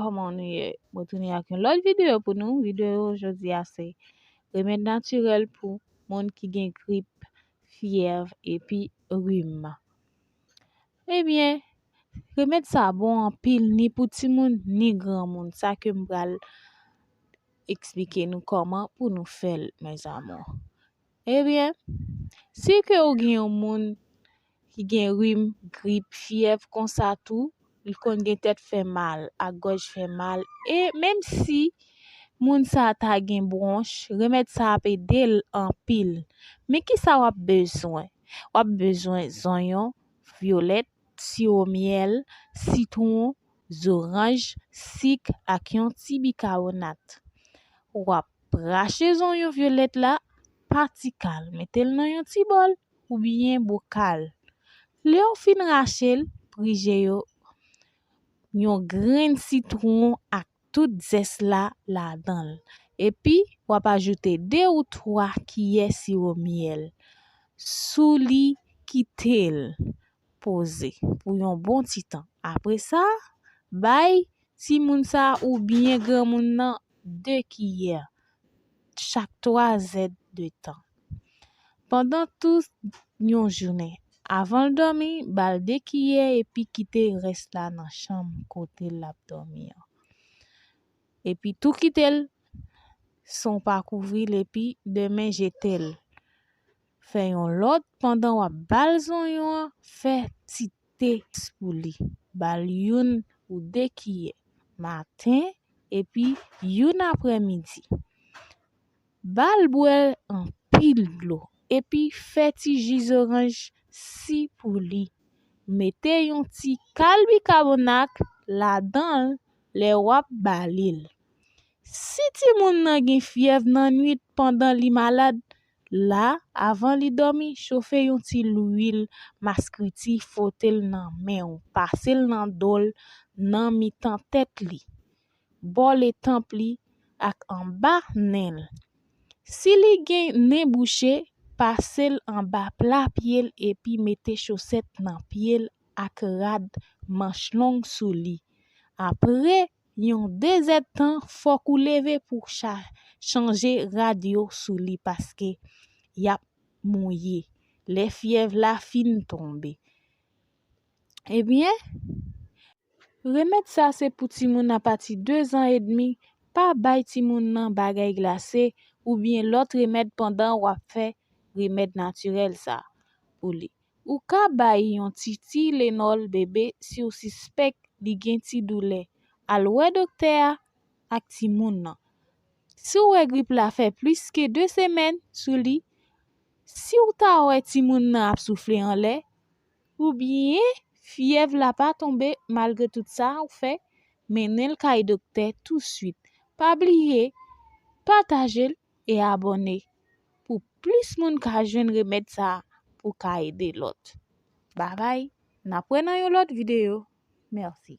comment nous y retourner avec une autre vidéo pour nous. Vidéo aujourd'hui c'est remède naturel pour monde qui gen grippe, fièvre et puis rhume. Eh bien, remède ça bon en pile ni pour petit monde ni grand monde. Ça que m'bral expliquer nous comment pour nous faire mes amours. Eh bien, si que ou gen un monde qui gen rhume, grippe, fièvre comme ça tout, il kon gen tête fait mal, à gorge fait mal et même si moun sa ta gen bronche, remède ça peut aider en pile. Mais qui ça wap besoin? Wap besoin oignon, violette, sirop miel, citron, orange, sucre ak yon ti bicarbonate. Wap rache oignon violette la, partikal, mettez-le dans yon ti bol ou bien bocal. Le ou fin rachel, prije yo yon grain citron ak tout zes la dan. Et puis, wap ajoute 2 ou 3 cuillères sirop miel. Sou li kitel pose pour yon bon ti temps. Après ça, bay ti moun sa ou bien grand moun nan 2 cuillères chaque 3 z de temps. Pendant tout yon journée, avant de dormir, bal 2 cuillères et puis quitter reste là dans chambre côté la dormir. Et puis tout quitter son pas couvrir et puis demain jetel. Fait yon lot pendant wap bal zon yon, fait ti thé pour li. Bal yon ou 2 cuillères matin et puis yon après-midi. Bal boire en pile d'eau et puis fait ti jus orange si pour li. Mettez yon ti kal bicarbonate là-dedans les wap balil. Si ti moun nan gen fièvre nan nuit pendant li malade, là avant li dormi, chauffer yon ti l'huile maskriti fotel nan men ou, pasel nan dol nan mitan tête li. Bol et temp li ak en bas nen. Si li gen nen bouché, pasel en bas plat pied et puis mettez chaussette nan pied ak rad manche long sou li. Après yon 2 heures temps faut kou lever pour changer radio sou li parce que y a mouillé. Les fièvres la fin tomber. Eh bien, remède ça c'est pour ti moun à partir 2 ans et demi, pas bay ti moun nan bagay glacé ou bien l'autre remède pendant ou fait remède naturel ça pour li. Ou ka bay yon ti Tylenol bébé si ou suspect li gen ti douleur. Al wè docteur ak ti moun nan. Si ou grippe la fait plus que 2 semaines sou li, si ou ta wè ti moun nan ap souffler en lait ou bien fièvre la pas tomber malgré tout ça ou fait, menel kay docteur tout de suite. Pas oublier, partager et abonner pour plus moun ka jwenn remède ça pour ka aider l'autre. Bye bye. N'a prenant yon l'autre vidéo. Merci.